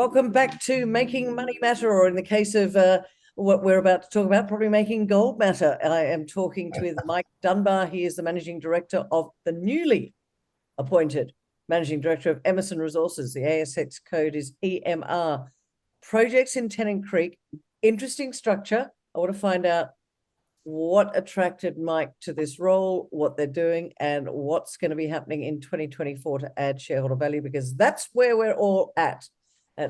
Welcome back to Making Money Matter, or in the case of what we're about to talk about, probably making gold matter. I am talking with Mike Dunbar. He is the Managing Director of the newly appointed Managing Director of Emmerson Resources. The ASX code is EMR. Projects in Tennant Creek, interesting structure. I want to find out what attracted Mike to this role, what they're doing, and what's going to be happening in 2024 to add shareholder value, because that's where we're all at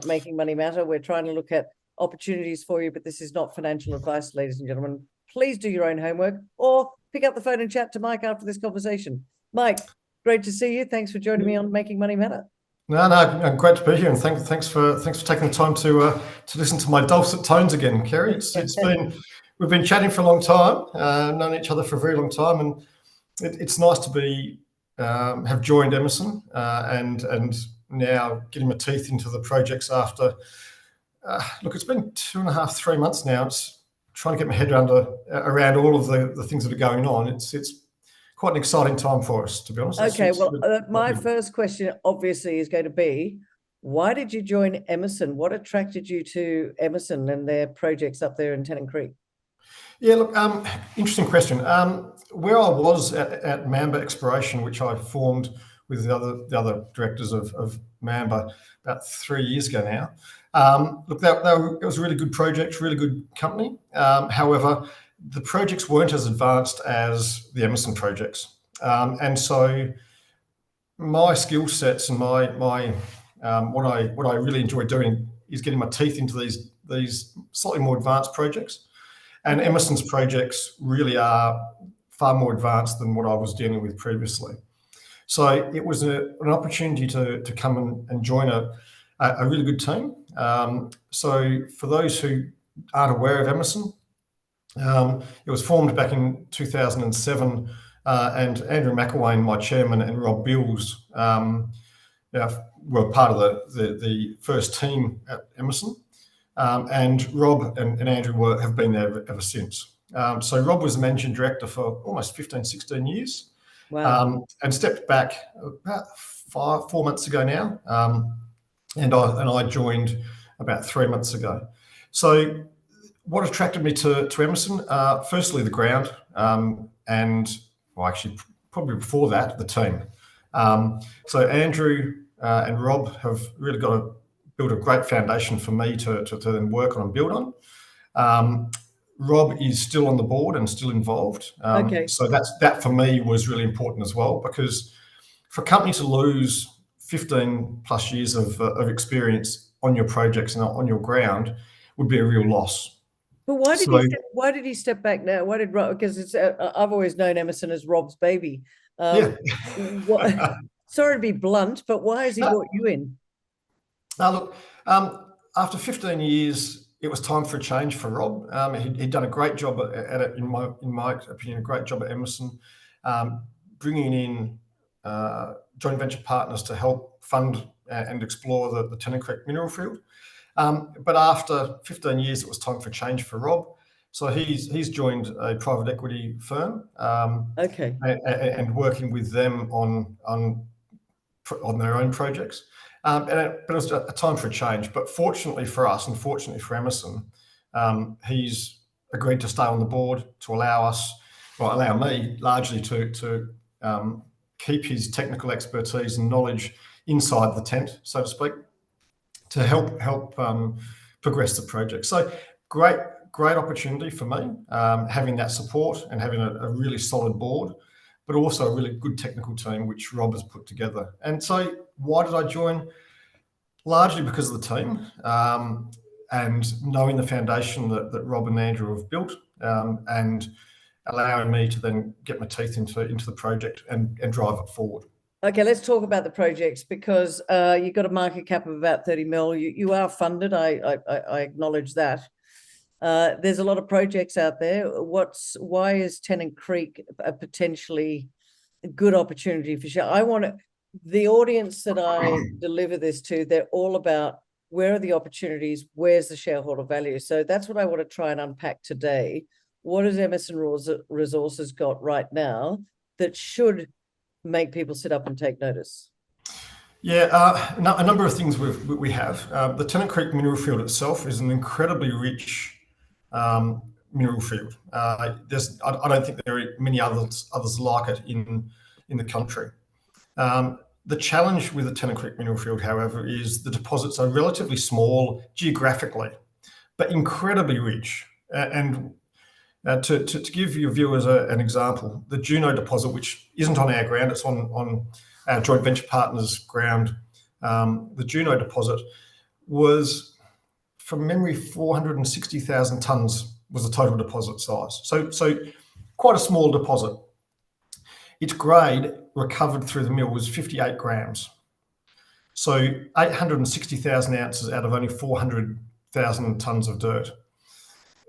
Making Money Matter. We're trying to look at opportunities for you, but this is not financial advice, ladies and gentlemen. Please do your own homework or pick up the phone and chat to Mike after this conversation. Mike, great to see you. Thanks for joining me on Making Money Matter. No, great to be here, and thanks for taking the time to listen to my dulcet tones again, Kerry. We've been chatting for a long time, known each other for a very long time, and it's nice to be have joined Emmerson and now getting my teeth into the projects after. Look, it's been 2.5, 3 months now. It's trying to get my head around all of the things that are going on. It's quite an exciting time for us, to be honest. Okay, my first question obviously is going to be, why did you join Emmerson? What attracted you to Emmerson and their projects up there in Tennant Creek? Yeah, look, interesting question. Where I was at Mamba Exploration, which I formed with the other directors of Mamba about 3 years ago now. Look, it was a really good project, really good company. However, the projects weren't as advanced as the Emmerson projects, and so my skill sets and my what I really enjoy doing is getting my teeth into these slightly more advanced projects. And Emmerson's projects really are far more advanced than what I was dealing with previously. So it was an opportunity to come and join a really good team. So for those who aren't aware of Emmerson, it was formed back in 2007, and Andrew McElwain, my chairman, and Rob Bills were part of the first team at Emmerson. And Rob and Andrew have been there ever since. So Rob was the managing director for almost 15, 16 years. Wow. And stepped back about 4 months ago now. And I joined about 3 months ago. So what attracted me to Emmerson? Firstly, the ground, and actually probably before that, the team. So Andrew and Rob have really built a great foundation for me to then work on and build on. Rob is still on the board and still involved. Okay. So that for me was really important as well, because for a company to lose 15 plus years of experience on your projects and on your ground would be a real loss. But why did he step back now? Why did Rob? Because I've always known Emmerson as Rob's baby. Yeah. Sorry to be blunt, but why has he brought you in? Now look, after 15 years, it was time for a change for Rob. He'd done a great job at it, in my opinion, a great job at Emmerson, bringing in joint venture partners to help fund and explore the Tennant Creek mineral field. But after 15 years, it was time for change for Rob. So he's joined a private equity firm. Okay. And working with them on their own projects. But it was a time for a change. But fortunately for us, and fortunately for Emmerson, he's agreed to stay on the board to allow me largely to keep his technical expertise and knowledge inside the tent, so to speak, to help progress the project. So great opportunity for me, having that support and having a really solid board, but also a really good technical team, which Rob has put together. And so why did I join? Largely because of the team, and knowing the foundation that Rob and Andrew have built, and allowing me to then get my teeth into the project and drive it forward. Okay, let's talk about the projects, because you've got a market cap of about 30 mil. You are funded. I acknowledge that. There's a lot of projects out there. Why is Tennant Creek a potentially good opportunity for sure? The audience that I deliver this to, they're all about where are the opportunities, where's the shareholder value. So that's what I want to try and unpack today. What has Emmerson Resources got right now that should make people sit up and take notice? Yeah, a number of things we have. The Tennant Creek mineral field itself is an incredibly rich um, mineral field. I don't think there are many others like it in the country. The challenge with the Tennant Creek mineral field, however, is the deposits are relatively small geographically, but incredibly rich. And to give your viewers an example, the Juno deposit, which isn't on our ground, it's on our joint venture partner's ground. The Juno deposit was, from memory, 460,000 tonnes was the total deposit size. So quite a small deposit. Its grade recovered through the mill was 58 grams. So 860,000 ounces out of only 400,000 tonnes of dirt.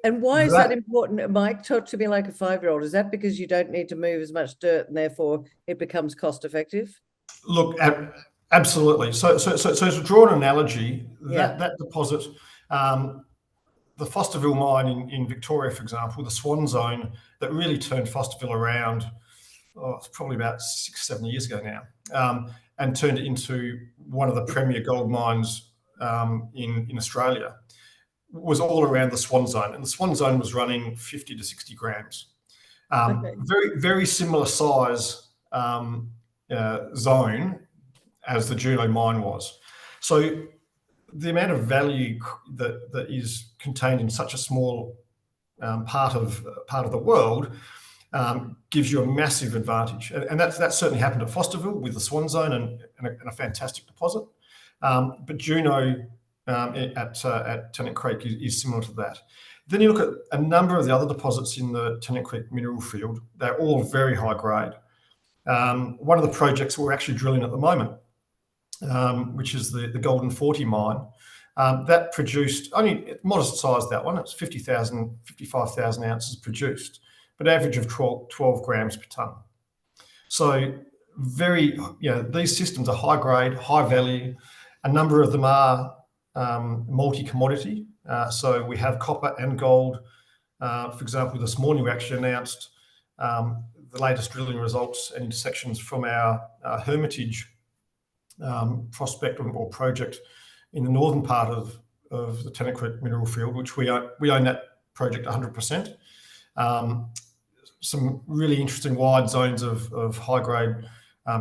And why is that important? Mike, talk to me like a 5-year-old. Is that because you don't need to move as much dirt and therefore it becomes cost effective? Look, absolutely. So to draw an analogy, that deposit, the Fosterville mine in Victoria, for example, the Swan Zone that really turned Fosterville around, it's probably about 6-7 years ago now, and turned it into one of the premier gold mines in Australia, was all around the Swan Zone. And the Swan Zone was running 50 to 60 grams. Okay. Very, very similar size zone as the Juno mine was. So the amount of value that is contained in such a small part of the world gives you a massive advantage, and that certainly happened at Fosterville with the Swan Zone and a fantastic deposit. But Juno at Tennant Creek is similar to that. Then you look at a number of the other deposits in the Tennant Creek mineral field. They're all very high grade. One of the projects we're actually drilling at the moment, which is the Golden 40 mine, that produced only modest size, that one. It's 55,000 ounces produced, but average of 12 grams per tonne. So these systems are high grade, high value. A number of them are multi-commodity. So we have copper and gold. For example, this morning we actually announced the latest drilling results and intersections from our Hermitage prospect or project in the northern part of the Tennant Creek mineral field, which we own that project 100%. Some really interesting wide zones of high grade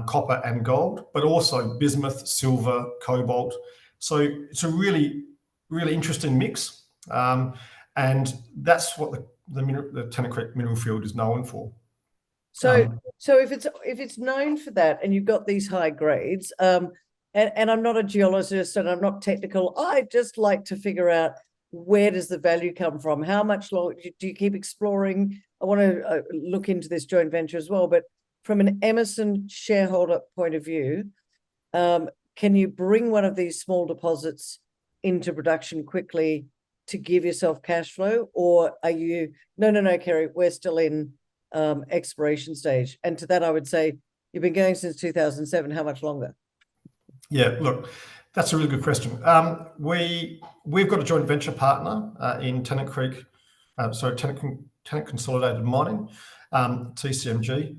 copper and gold, but also bismuth, silver, cobalt. So it's a really, really interesting mix. And that's what the Tennant Creek mineral field is known for. So if it's known for that, and you've got these high grades, and I'm not a geologist and I'm not technical, I just like to figure out, where does the value come from? How much longer do you keep exploring? I want to look into this joint venture as well, but from an Emmerson shareholder point of view, can you bring one of these small deposits into production quickly to give yourself cash flow? Or are you, no, Kerry, we're still in exploration stage? And to that, I would say, you've been going since 2007. How much longer? Yeah, look, that's a really good question. We've got a joint venture partner in Tennant Creek, Tennant Consolidated Mining, TCMG.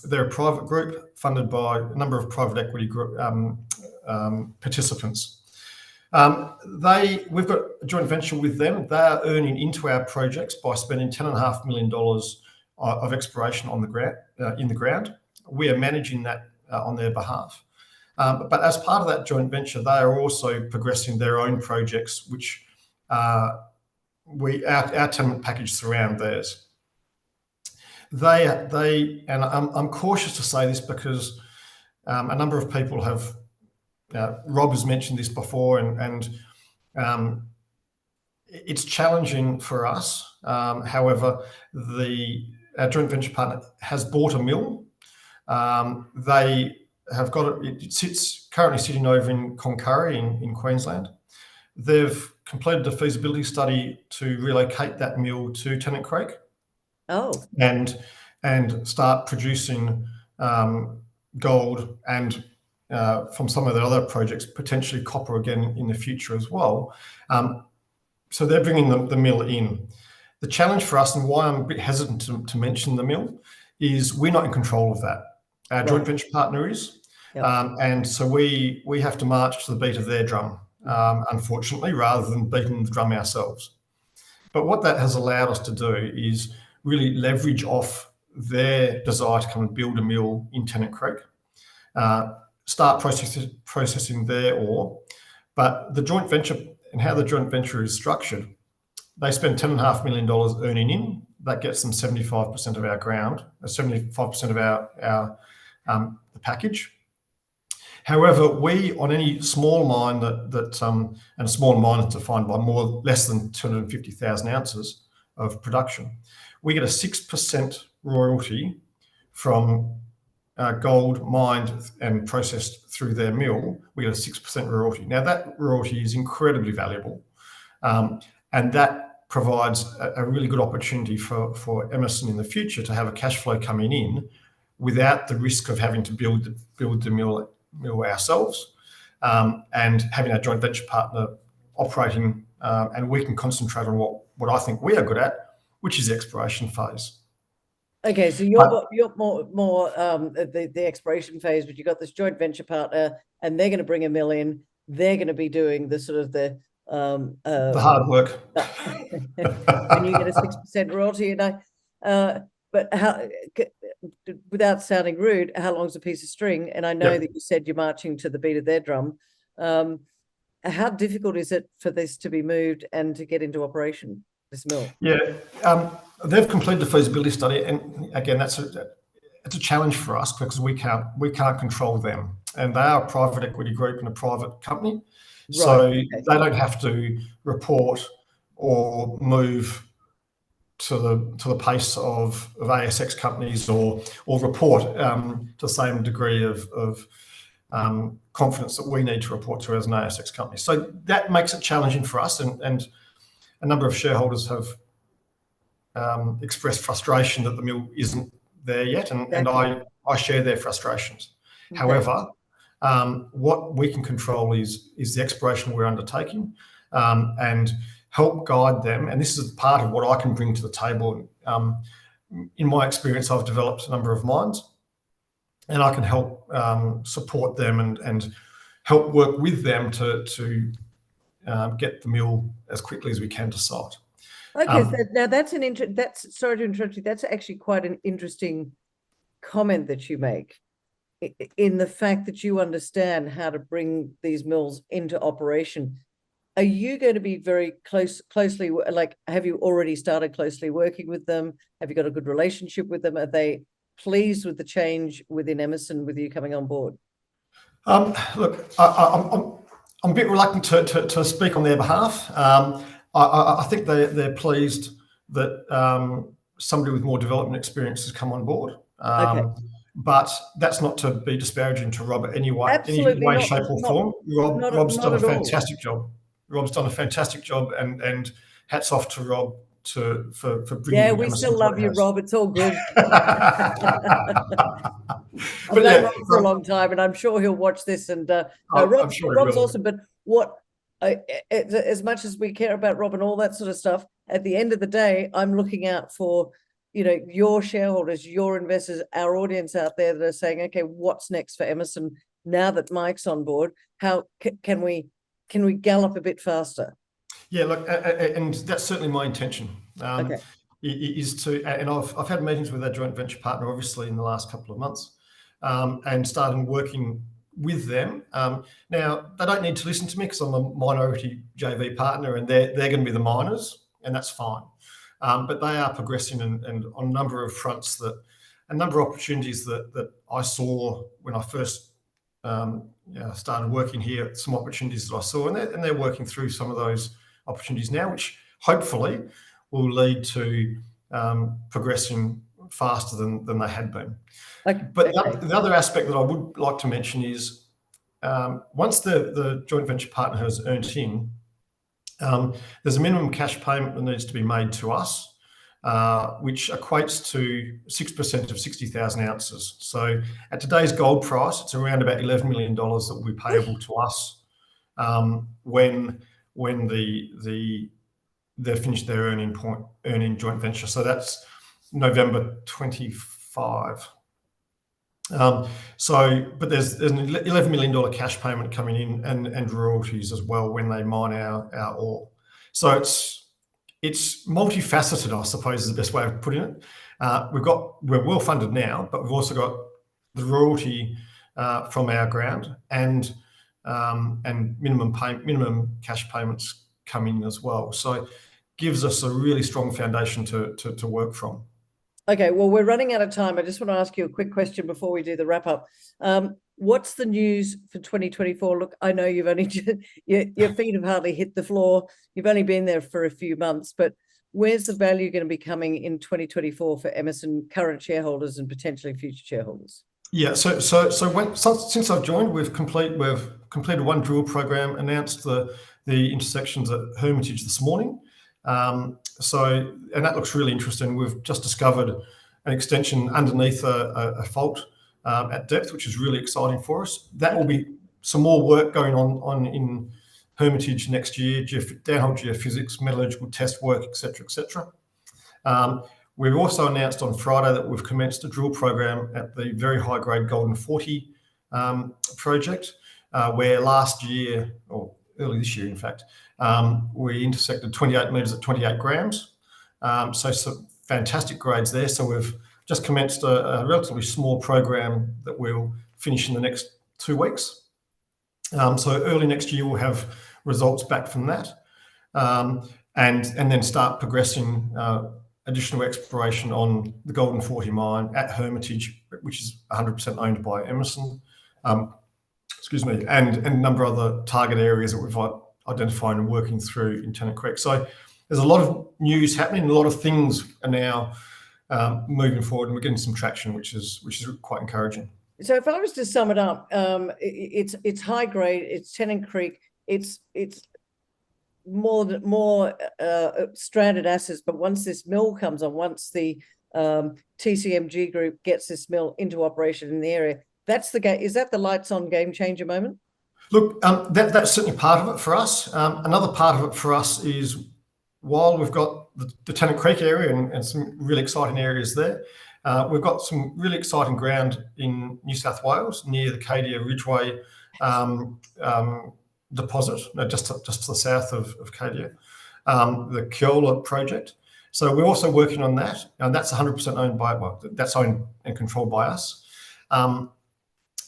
They're a private group funded by a number of private equity group participants. We've got a joint venture with them. They are earning into our projects by spending $10.5 million of exploration on the ground, in the ground. We are managing that on their behalf. But as part of that joint venture, they are also progressing their own projects, which our tenement package surround theirs. And I'm cautious to say this because a number of people have, Rob has mentioned this before, and it's challenging for us. However, our joint venture partner has bought a mill. They have got it. It's currently sitting over in Cloncurry in Queensland. They've completed a feasibility study to relocate that mill to Tennant Creek. Oh. And start producing gold and from some of the other projects, potentially copper again in the future as well. So they're bringing the mill in. The challenge for us, and why I'm a bit hesitant to mention the mill, is we're not in control of that. Our joint venture partner is. Yep. And so we have to march to the beat of their drum, unfortunately, rather than beating the drum ourselves. But what that has allowed us to do is really leverage off their desire to come and build a mill in Tennant Creek, start processing their ore. But the joint venture and how the joint venture is structured, they spend $10.5 million earning in. That gets them 75% of our ground, 75% of our the package. However, we, on any small mine and a small mine is defined by less than 250,000 ounces of production, we get a 6% royalty from gold mined and processed through their mill. We get a 6% royalty. Now that royalty is incredibly valuable, and that provides a really good opportunity for Emmerson in the future to have a cash flow coming in without the risk of having to build the mill ourselves, and having our joint venture partner operating, and we can concentrate on what I think we are good at, which is the exploration phase. Okay, so you're more the exploration phase, but you've got this joint venture partner, and they're going to bring a mill in. They're going to be doing the sort of the hard work, and you get a 6% royalty. And but how, without sounding rude, how long's a piece of string? And I know that you said you're marching to the beat of their drum. How difficult is it for this to be moved and to get into operation, this mill? Yeah, they've completed the feasibility study, and again, it's a challenge for us because we can't control them, and they are a private equity group and a private company, right. So they don't have to report or move to the pace of ASX companies or report to the same degree of confidence that we need to report to as an ASX company. So that makes it challenging for us, and a number of shareholders have expressed frustration that the mill isn't there yet, and I share their frustrations. Okay. However, what we can control is the exploration we're undertaking, and help guide them. And this is part of what I can bring to the table. In my experience, I've developed a number of mines, and I can help support them and help work with them to get the mill as quickly as we can to site. Okay, so now that's sorry to interrupt you. That's actually quite an interesting comment that you make, in the fact that you understand how to bring these mills into operation. Are you going to be very closely, like, have you already started closely working with them? Have you got a good relationship with them? Are they pleased with the change within Emmerson with you coming on board? Look, I'm a bit reluctant to speak on their behalf. I think they're pleased that somebody with more development experience has come on board. Okay. But that's not to be disparaging to Rob in any way, shape or form. Rob's done a fantastic job. Rob's done a fantastic job, and hats off to Rob for bringing. Yeah, we still love you, Rob. It's all good. I've known Rob for a long time, and I'm sure he'll watch this. And Rob's awesome. But as much as we care about Rob and all that sort of stuff, at the end of the day, I'm looking out for, your shareholders, your investors, our audience out there that are saying, okay, what's next for Emmerson now that Mike's on board? How can we gallop a bit faster? Yeah, look, and that's certainly my intention. Okay. Is to, and I've had meetings with our joint venture partner, obviously, in the last couple of months, and started working with them. Now, they don't need to listen to me because I'm a minority JV partner, and they're going to be the miners, and that's fine. But they are progressing, and on a number of fronts, a number of opportunities that I saw when I first started working here, some opportunities that I saw, and they're working through some of those opportunities now, which hopefully will lead to progressing faster than they had been. Okay. But the other aspect that I would like to mention is once the joint venture partner has earned in, there's a minimum cash payment that needs to be made to us, which equates to 6% of 60,000 ounces. So at today's gold price, it's around about $11 million that will be payable to us when they've finished their earning joint venture. So that's November 25. But there's an $11 million cash payment coming in and royalties as well when they mine our ore. So it's multifaceted, I suppose, is the best way of putting it. We're well funded now, but we've also got the royalty from our ground and minimum cash payments come in as well. So gives us a really strong foundation to work from. Okay, well, we're running out of time. I just want to ask you a quick question before we do the wrap up. What's the news for 2024? Look, I know you've only your feet have hardly hit the floor. You've only been there for a few months, but where's the value going to be coming in 2024 for Emmerson current shareholders and potentially future shareholders? Yeah, since I've joined, we've completed one drill program, announced the intersections at Hermitage this morning. And that looks really interesting. We've just discovered an extension underneath a fault at depth, which is really exciting for us. That will be some more work going on in Hermitage next year, downhole geophysics, metallurgical test work, etc., etc. We've also announced on Friday that we've commenced a drill program at the very high-grade Golden 40 project, where last year, or early this year, in fact, we intersected 28 metres at 28 grams. So some fantastic grades there. So we've just commenced a relatively small program that we'll finish in the next 2 weeks. So early next year, we'll have results back from that, and then start progressing additional exploration on the Golden 40 mine at Hermitage, which is 100% owned by Emmerson. And a number of other target areas that we've identified and working through in Tennant Creek. So there's a lot of news happening, a lot of things are now moving forward, and we're getting some traction, which is quite encouraging. So if I was to sum it up, it's high grade, it's Tennant Creek, it's more stranded assets, but once this mill comes on, once the TCMG group gets this mill into operation in the area, that's the game. Is that the lights on game changer moment? Look, that's certainly part of it for us. Another part of it for us is, while we've got the Tennant Creek area and some really exciting areas there, we've got some really exciting ground in New South Wales near the Cadia Ridgeway deposit, just to the south of Cadia, the Keola project. So we're also working on that, and that's 100% owned by, that's owned and controlled by us.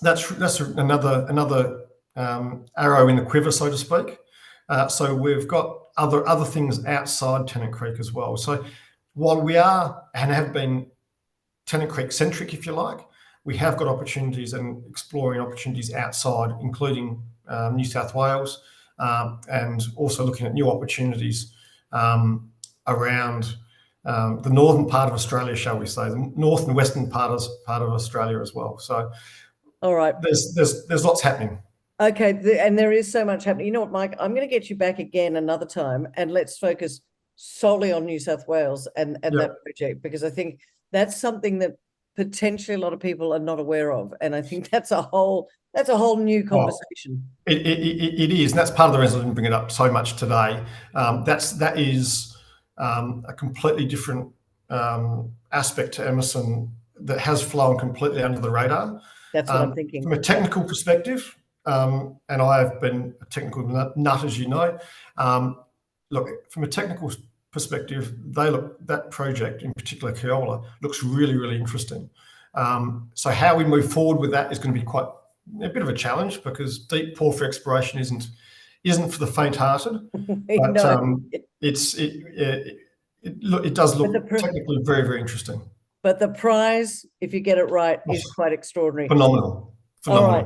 That's another arrow in the quiver, so to speak. So we've got other things outside Tennant Creek as well. So while we are and have been Tennant Creek centric, if you like, we have got opportunities and exploring opportunities outside, including New South Wales, and also looking at new opportunities around the northern part of Australia, shall we say, the north and western part of Australia as well. So, all right, there's lots happening. Okay, and there is so much happening. You know what, Mike? I'm going to get you back again another time, and let's focus solely on New South Wales and that project, because I think that's something that potentially a lot of people are not aware of, and I think that's a whole new conversation. It is, and that's part of the reason I didn't bring it up so much today. That is a completely different aspect to Emmerson that has flown completely under the radar. That's what I'm thinking. From a technical perspective, and I have been a technical nut, as you know. Look, from a technical perspective, that project, in particular Keola, looks really, really interesting. So how we move forward with that is going to be quite a bit of a challenge, because deep porphyry exploration isn't for the faint-hearted. But No. it does look technically very, very interesting. But the prize, if you get it right, is quite extraordinary. Phenomenal. All right.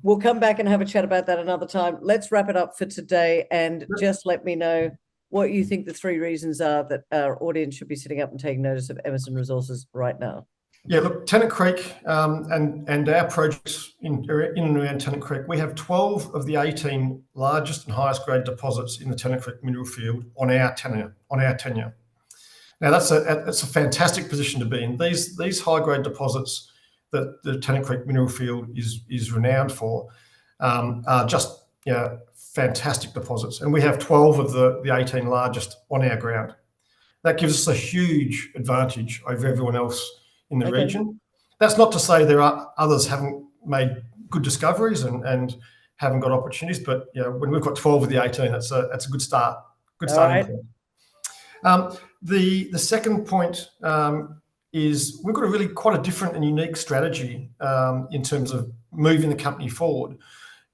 We'll come back and have a chat about that another time. Let's wrap it up for today, and just let me know what you think the 3 reasons are that our audience should be sitting up and taking notice of Emmerson Resources right now. Yeah, look, Tennant Creek and our projects in and around Tennant Creek, we have 12 of the 18 largest and highest grade deposits in the Tennant Creek mineral field on our tenure. Now that's a fantastic position to be in. These high grade deposits that the Tennant Creek mineral field is renowned for are just fantastic deposits, and we have 12 of the 18 largest on our ground. That gives us a huge advantage over everyone else in the region. That's not to say there are others haven't made good discoveries and haven't got opportunities, but when we've got 12 of the 18, that's a good start, good starting point. The second point is we've got a really quite a different and unique strategy in terms of moving the company forward.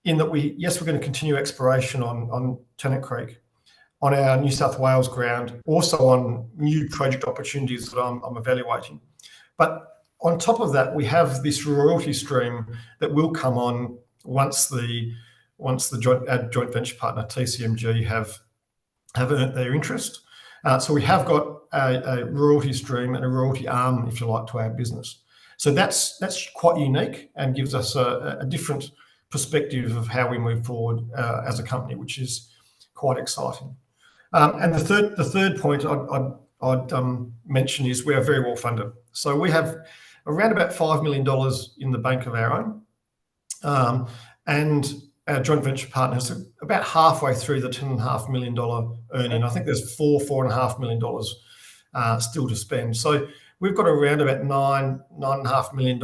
In that we're going to continue exploration on Tennant Creek, on our New South Wales ground, also on new project opportunities that I'm evaluating. But on top of that, we have this royalty stream that will come on once the joint venture partner TCMG have earned their interest. So we have got a royalty stream and a royalty arm, if you like, to our business. So that's quite unique and gives us a different perspective of how we move forward as a company, which is quite exciting. And the third point I'd mention is we are very well funded. So we have around about $5 million in the bank of our own, and our joint venture partners are about halfway through the $10.5 million earning. I think there's $4.5 million still to spend. So we've got around about $9.5 million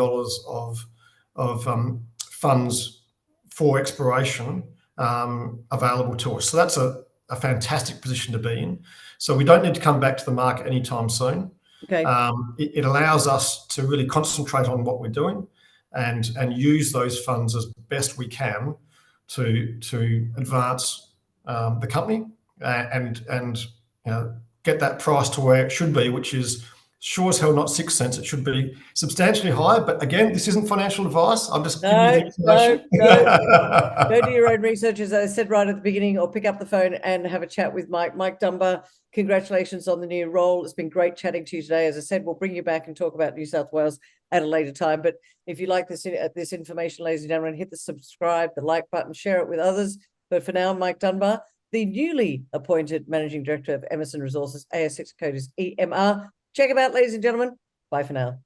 of funds for exploration available to us. So that's a fantastic position to be in. So we don't need to come back to the market anytime soon. Okay. It allows us to really concentrate on what we're doing and use those funds as best we can to advance the company and get that price to where it should be, which is sure as hell not 6 cents. It should be substantially higher. But again, this isn't financial advice. I'm just giving you the information. Go do your own research, as I said right at the beginning, or pick up the phone and have a chat with Mike Dunbar. Congratulations on the new role. It's been great chatting to you today. As I said, we'll bring you back and talk about New South Wales at a later time. But if you like this information, ladies and gentlemen, hit the subscribe, the like button, share it with others. But for now, Mike Dunbar, the newly appointed Managing Director of Emmerson Resources, ASX code is EMR. Check him out, ladies and gentlemen. Bye for now.